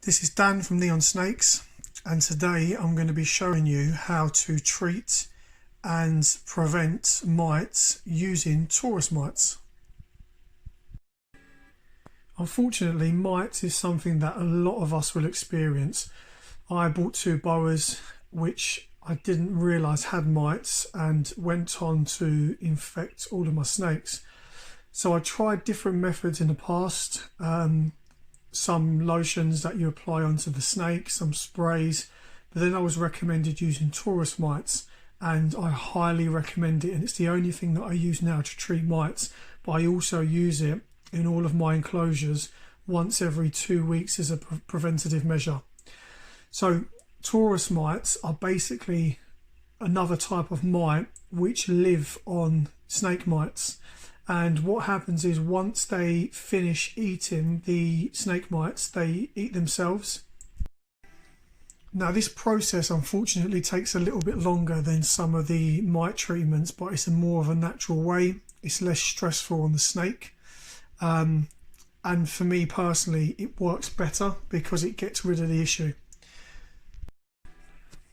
This is Dan from Neon Snakes, and today I'm going to be showing you how to treat and prevent mites using Taurrus mites. Unfortunately, mites is something that a lot of us will experience. I bought two boas which I didn't realise had mites and went on to infect all of my snakes. So I tried different methods in the past. Some lotions that you apply onto the snake, some sprays, but then I was recommended using Taurrus mites, and I highly recommend it, and it's the only thing that I use now to treat mites, but I also use it in all of my enclosures once every 2 weeks as a preventative measure. So Taurrus mites are basically another type of mite which live on snake mites. And what happens is once they finish eating the snake mites, they eat themselves. Now this process unfortunately takes a little bit longer than some of the mite treatments, but it's more of a natural way. It's less stressful on the snake. And for me personally, it works better because it gets rid of the issue.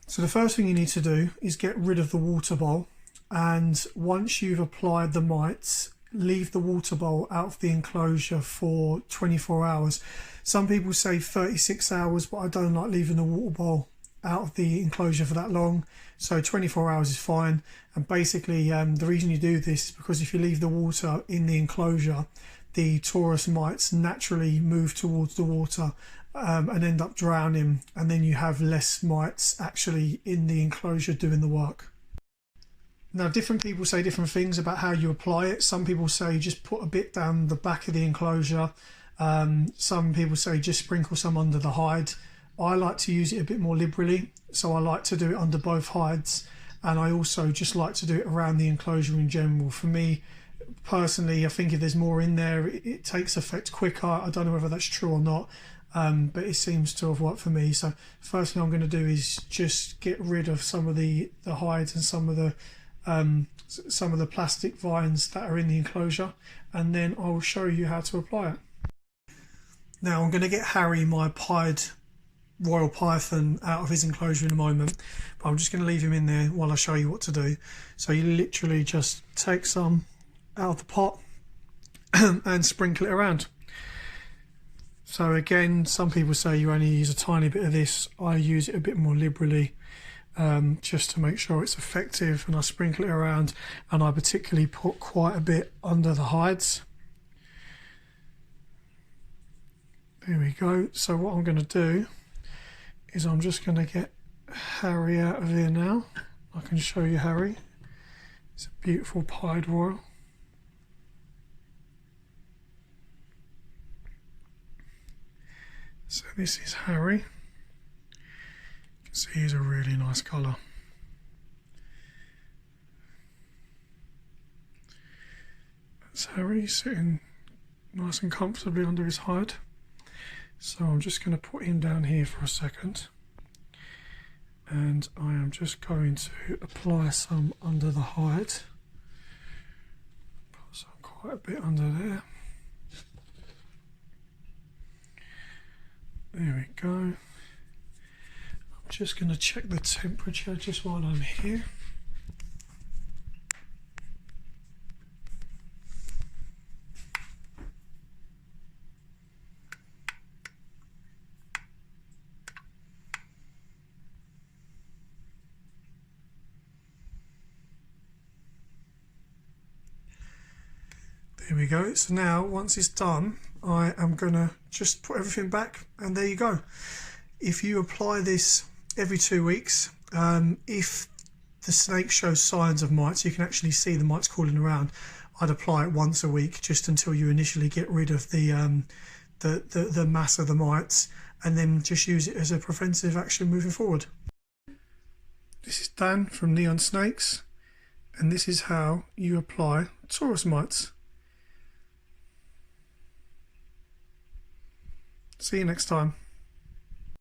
So the first thing you need to do is get rid of the water bowl. And once you've applied the mites, leave the water bowl out of the enclosure for 24 hours. Some people say 36 hours, but I don't like leaving the water bowl out of the enclosure for that long. So 24 hours is fine. And basically the reason you do this is because if you leave the water in the enclosure, the Taurrus mites naturally move towards the water and end up drowning, and then you have less mites actually in the enclosure doing the work. Now different people say different things about how you apply it. Some people say just put a bit down the back of the enclosure. Some people say just sprinkle some under the hide. I like to use it a bit more liberally, so I like to do it under both hides, and I also just like to do it around the enclosure in general. For me personally, I think if there's more in there, it takes effect quicker. I don't know whether that's true or not, but it seems to have worked for me. So first thing I'm going to do is just get rid of some of the hides and some of the plastic vines that are in the enclosure, and then I will show you how to apply it. Now I'm going to get Harry, my pied royal python, out of his enclosure in a moment, but I'm just going to leave him in there while I show you what to do. So you literally just take some out of the pot and sprinkle it around. So again, some people say you only use a tiny bit of this. I use it a bit more liberally, just to make sure it's effective, and I sprinkle it around, and I particularly put quite a bit under the hides. There we go. So what I'm going to do is I'm just going to get Harry out of here now. I can show you Harry. It's a beautiful pied royal. So this is Harry. You can see he's a really nice colour. That's Harry sitting nice and comfortably under his hide. So I'm just going to put him down here for a second, and I am just going to apply some under the hide. Put some quite a bit under there. There we go. I'm just going to check the temperature just while I'm here. There we go. So now once it's done, I am going to just put everything back, and there you go. If you apply this every 2 weeks, if the snake shows signs of mites, you can actually see the mites crawling around, I'd apply it once a week just until you initially get rid of the mass of the mites, and then just use it as a preventative action moving forward. This is Dan from Neon Snakes, and this is how you apply Taurrus mites. See you next time.